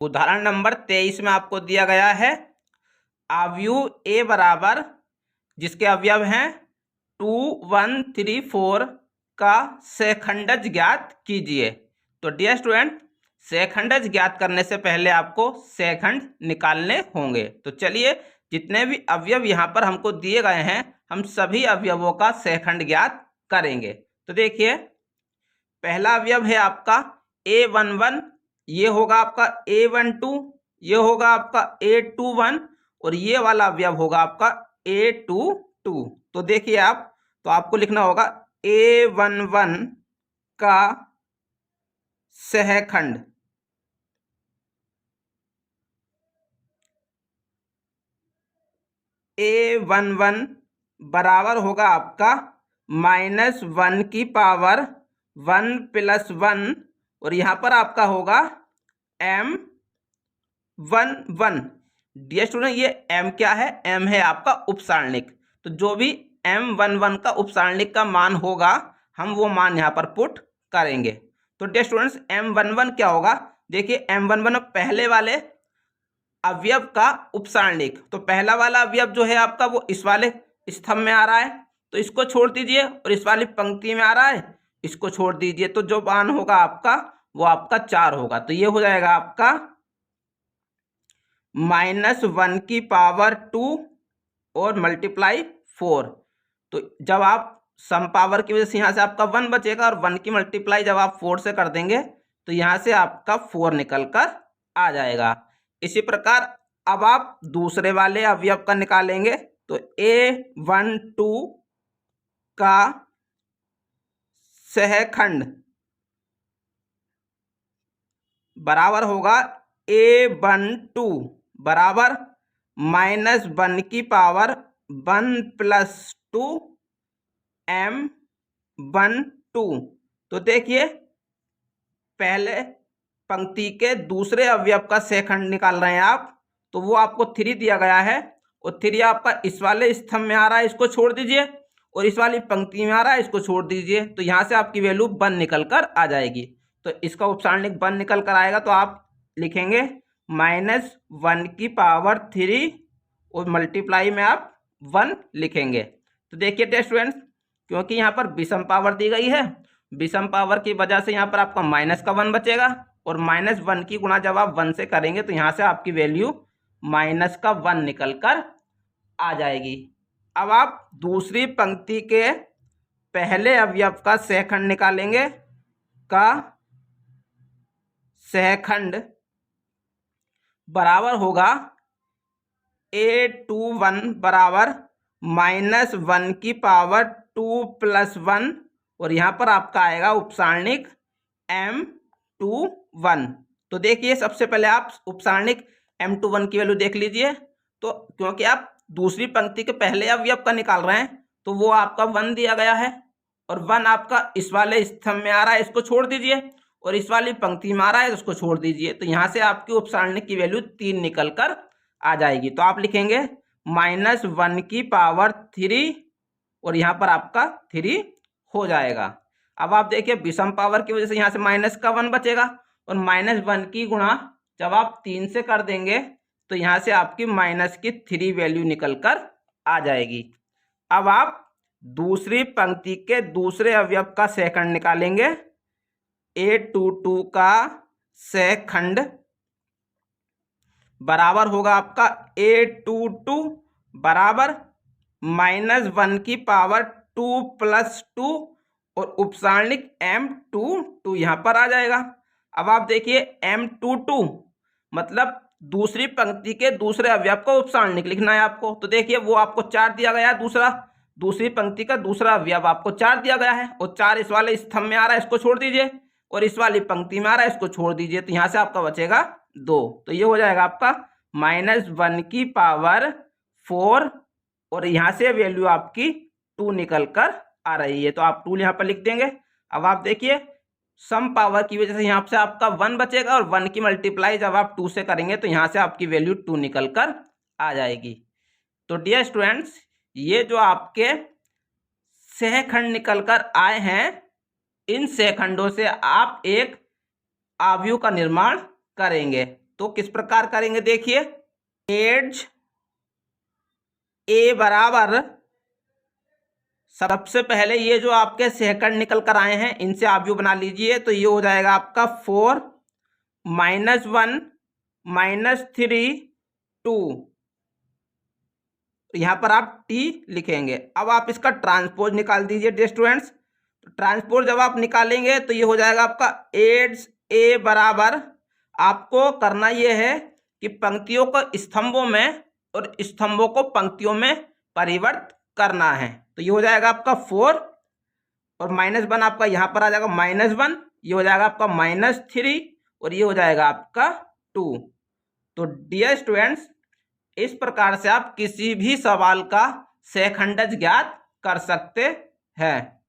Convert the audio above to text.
उदाहरण नंबर 23 में आपको दिया गया है अवयव ए बराबर जिसके अवयव हैं 2, 1, 3, 4 का सहखंडज ज्ञात कीजिए। तो डियर स्टूडेंट, सहखंडज ज्ञात करने से पहले आपको सहखंड निकालने होंगे। तो चलिए, जितने भी अवयव यहाँ पर हमको दिए गए हैं हम सभी अवयवों का सहखंड ज्ञात करेंगे। तो देखिए, पहला अवयव है आपका A11, ये होगा आपका A12, ये होगा आपका A21 और ये वाला अवयव होगा आपका A22। तो देखिए आप, तो आपको लिखना होगा A11 का सहखंड A11 बराबर होगा आपका -1 की पावर 1 + 1 और यहाँ पर आपका होगा M11। डियर स्टूडेंट, ये M क्या है? M है आपका उपसारणिक। तो जो भी M11 का उपसारणिक का मान होगा हम वो मान यहाँ पर पुट करेंगे। तो डियर स्टूडेंट्स, M11 क्या होगा? देखिए, M11 पहले वाले अवयव का उपसारणिक। तो पहला वाला अवयव जो है आपका वो इस वाले स्तंभ में आ रहा है, तो इसको छोड़ दीजिए, और इस वाली पंक्ति में आ रहा है, इसको छोड़ दीजिए। तो जो मान होगा आपका वो आपका 4 होगा। तो ये हो जाएगा आपका -1 की पावर 2 और मल्टीप्लाई 4। तो जब आप सम पावर की वजह से यहाँ से आपका 1 बचेगा, और 1 की मल्टीप्लाई जब आप 4 से कर देंगे तो यहाँ से आपका 4 निकल कर आ जाएगा। इसी प्रकार अब आप दूसरे वाले अवयव का निकालेंगे। तो A12 का सहखंड बराबर होगा A12 बराबर -1 की पावर 1 + 2 M12। तो देखिए, पहले पंक्ति के दूसरे अवयव का सहखंड निकाल रहे हैं आप, तो वो आपको 3 दिया गया है, और 3 आपका इस वाले स्तंभ में आ रहा है, इसको छोड़ दीजिए, और इस वाली पंक्ति में आ रहा है, इसको छोड़ दीजिए। तो यहाँ से आपकी वैल्यू 1 निकल कर आ जाएगी। तो इसका उपसारणिक 1 निकल कर आएगा, तो आप लिखेंगे -1 की पावर 3 और मल्टीप्लाई में आप 1 लिखेंगे। तो देखिए डियर स्टूडेंट्स, क्योंकि यहाँ पर विषम पावर दी गई है, विषम पावर की वजह से यहाँ पर आपका माइनस का 1 बचेगा, और -1 की गुणा जब आप 1 से करेंगे तो यहाँ से आपकी वैल्यू -1 निकल कर आ जाएगी। अब आप दूसरी पंक्ति के पहले अवयव का सहखंड निकालेंगे। का सहखंड बराबर होगा A21 बराबर -1 की पावर 2 + 1, और यहाँ पर आपका आएगा उपसारणिक M21। तो देखिए, सबसे पहले आप उपसारणिक M21 की वैल्यू देख लीजिए। तो क्योंकि आप दूसरी पंक्ति के पहले अवयव का निकाल रहे हैं तो वो आपका 1 दिया गया है, और 1 आपका इस वाले स्तंभ में आ रहा है, इसको छोड़ दीजिए, और इस वाली पंक्ति में आ रहा है, उसको छोड़ दीजिए। तो यहाँ से आपकी उपसारणिक की वैल्यू 3 निकल कर आ जाएगी। तो आप लिखेंगे -1 की पावर 3, और यहाँ पर आपका 3 हो जाएगा। अब आप देखिए, विषम पावर की वजह से यहाँ से -1 बचेगा, और -1 की गुणा जब आप 3 से कर देंगे तो यहाँ से आपकी -3 वैल्यू निकल कर आ जाएगी। अब आप दूसरी पंक्ति के दूसरे अवयव का सहखंड निकालेंगे। A22 का सहखंड बराबर होगा आपका A22 बराबर -1 की पावर 2 + 2 और उपसारणिक M22 यहाँ पर आ जाएगा। अब आप देखिए, M22 मतलब दूसरी पंक्ति के दूसरे अवयव को उपसारणिक लिखना है आपको। तो देखिए, वो आपको 4 दिया गया है, दूसरी पंक्ति का दूसरा अवयव आपको 4 दिया गया है, और 4 इस वाले स्तंभ में आ रहा है, इसको छोड़ दीजिए, और इस वाली पंक्ति में आ रहा है, इसको छोड़ दीजिए। तो यहाँ से आपका बचेगा 2। तो ये हो जाएगा आपका -1 की पावर 4, और यहाँ से वैल्यू आपकी 2 निकल कर आ रही है। तो आप 2 यहाँ पर लिख देंगे। अब आप देखिए, सम पावर की वजह से यहाँ से आपका 1 बचेगा, और 1 की मल्टीप्लाई जब आप 2 से करेंगे तो यहाँ से आपकी वैल्यू 2 निकल कर आ जाएगी। तो डियर स्टूडेंट्स, ये जो आपके सहखंड निकल कर आए हैं, इन सहखंडों से आप एक अवयव का निर्माण करेंगे। तो किस प्रकार करेंगे देखिए, एड्ज ए बराबर, सबसे पहले ये जो आपके सेकंड निकल कर आए हैं इनसे आप जो बना लीजिए, तो ये हो जाएगा आपका 4 -1 -3 2, यहां पर आप टी लिखेंगे। अब आप इसका ट्रांसपोज निकाल दीजिए डियर स्टूडेंट्स। तो ट्रांसपोज जब आप निकालेंगे तो ये हो जाएगा आपका एड्स ए बराबर, आपको करना ये है कि पंक्तियों को स्तंभों में और स्तंभों को पंक्तियों में परिवर्तित करना है। तो ये हो जाएगा आपका 4 और -1 आपका यहाँ पर आ जाएगा -1, ये हो जाएगा आपका -3 और ये हो जाएगा आपका 2। तो डियर स्टूडेंट्स, इस प्रकार से आप किसी भी सवाल का सहखंडज ज्ञात कर सकते हैं।